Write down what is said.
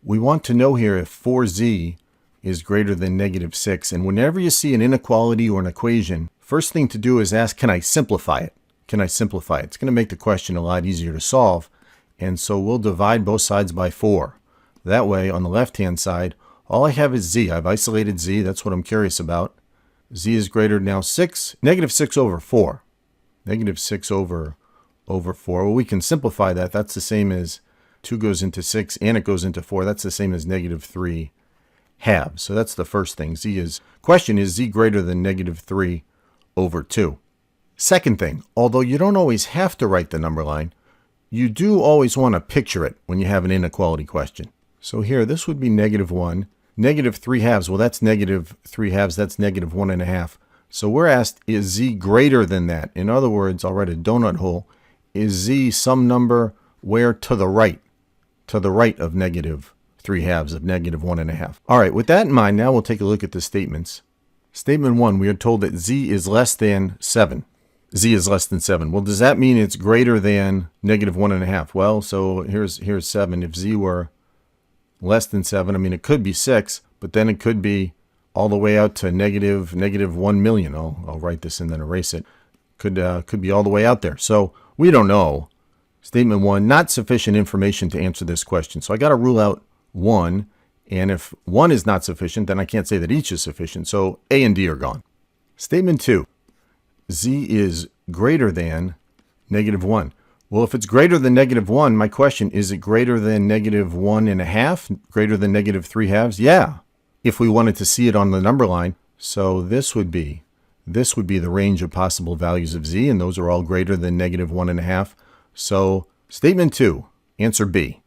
We want to know here if 4z is greater than negative 6. And whenever you see an inequality or an equation, first thing to do is ask, can I simplify it? Can I simplify it? It's going to make the question a lot easier to solve. And so we'll divide both sides by 4. That way, on the left-hand side, all I have is z. I've isolated z. That's what I'm curious about. Z is greater than now 6, negative 6 over 4. Negative 6 over 4. Well, we can simplify that. That's the same as 2 goes into 6 and it goes into 4. That's the same as negative 3 halves. So that's the first thing. Question is z greater than negative 3 over 2. Second thing, although you don't always have to write the number line, you do always want to picture it when you have an inequality question. So here, this would be negative 1. Negative 3 halves, well, that's negative 3 halves. That's negative 1.5. So we're asked, is z greater than that? In other words, I'll write a donut hole. Is z some number where to the right? To the right of negative 3 halves of negative 1.5. All right, with that in mind, now we'll take a look at the statements. Statement 1, we are told that z is less than 7. Z is less than 7. Well, does that mean it's greater than negative 1.5? Well, so here's 7. If z were less than 7, I mean, it could be 6, but then it could be all the way out to negative 1 million. I'll write this and then erase it. Could be all the way out there. So we don't know. Statement 1, not sufficient information to answer this question. So I got to rule out 1. And if 1 is not sufficient, then I can't say that each is sufficient. So A and D are gone. Statement 2, z is greater than negative 1. Well, if it's greater than negative 1, my question, is it greater than negative 1.5? Greater than negative 3 halves? Yeah, if we wanted to see it on the number line. So this would be the range of possible values of z, and those are all greater than negative 1.5. So statement 2, answer B.